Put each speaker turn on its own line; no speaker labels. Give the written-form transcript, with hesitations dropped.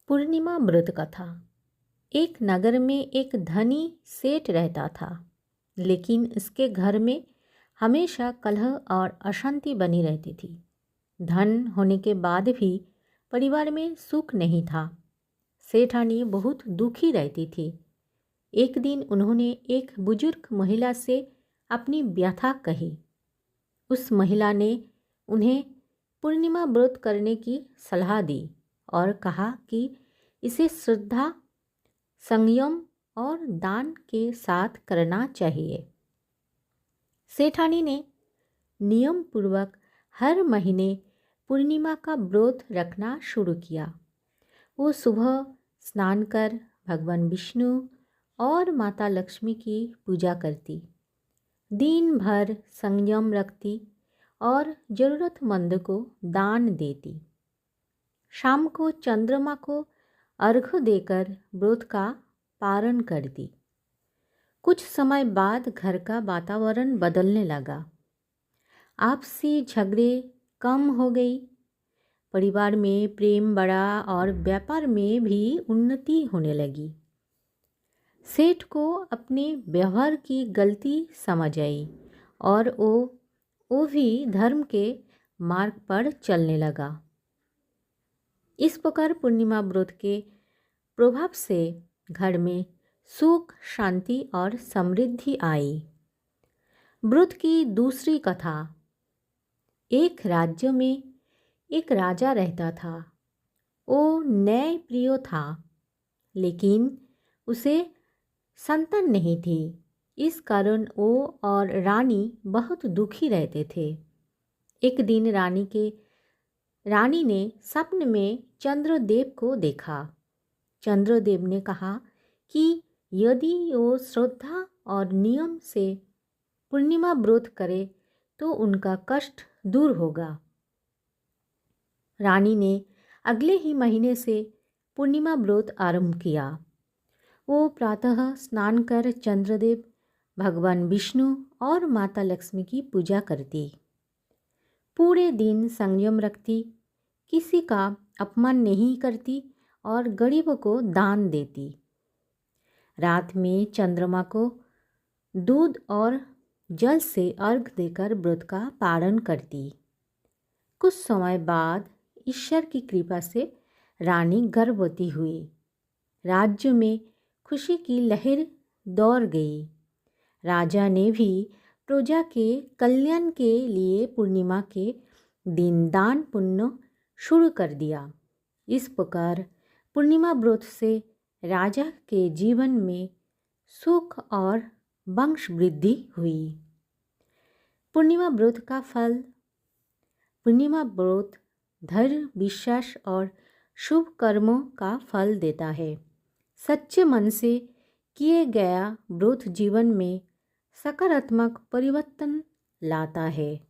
पूर्णिमा व्रत कथा। एक नगर में एक धनी सेठ रहता था, लेकिन उसके घर में हमेशा कलह और अशांति बनी रहती थी। धन होने के बाद भी परिवार में सुख नहीं था। सेठानी बहुत दुखी रहती थी। एक दिन उन्होंने एक बुजुर्ग महिला से अपनी व्यथा कही। उस महिला ने उन्हें पूर्णिमा व्रत करने की सलाह दी और कहा कि इसे श्रद्धा, संयम और दान के साथ करना चाहिए। सेठानी ने नियम पूर्वक हर महीने पूर्णिमा का व्रत रखना शुरू किया। वो सुबह स्नान कर भगवान विष्णु और माता लक्ष्मी की पूजा करती, दिन भर संयम रखती और ज़रूरतमंद को दान देती। शाम को चंद्रमा को अर्घ्य देकर व्रत का पारण करती। कुछ समय बाद घर का वातावरण बदलने लगा। आपसी झगड़े कम हो गई, परिवार में प्रेम बढ़ा और व्यापार में भी उन्नति होने लगी। सेठ को अपने व्यवहार की गलती समझ आई और वो भी धर्म के मार्ग पर चलने लगा। इस प्रकार पूर्णिमा व्रत के प्रभाव से घर में सुख, शांति और समृद्धि आई। व्रत की दूसरी कथा। एक राज्य में एक राजा रहता था। वो न्याय प्रिय था, लेकिन उसे संतान नहीं थी। इस कारण वो और रानी बहुत दुखी रहते थे। एक दिन रानी ने स्वप्न में चंद्रदेव को देखा। चंद्रदेव ने कहा कि यदि वो श्रद्धा और नियम से पूर्णिमा व्रत करे तो उनका कष्ट दूर होगा। रानी ने अगले ही महीने से पूर्णिमा व्रत आरंभ किया। वो प्रातः स्नान कर चंद्रदेव, भगवान विष्णु और माता लक्ष्मी की पूजा करती। पूरे दिन संयम रखती, किसी का अपमान नहीं करती और गरीबों को दान देती। रात में चंद्रमा को दूध और जल से अर्घ्य देकर व्रत का पारण करती। कुछ समय बाद ईश्वर की कृपा से रानी गर्भवती हुई। राज्य में खुशी की लहर दौड़ गई। राजा ने भी प्रजा के कल्याण के लिए पूर्णिमा के दिन दान पुण्य शुरू कर दिया। इस प्रकार पूर्णिमा व्रत से राजा के जीवन में सुख और वंश वृद्धि हुई। पूर्णिमा व्रत का फल। पूर्णिमा व्रत धैर्य, विश्वास और शुभ कर्मों का फल देता है। सच्चे मन से किए गया व्रत जीवन में सकारात्मक परिवर्तन लाता है।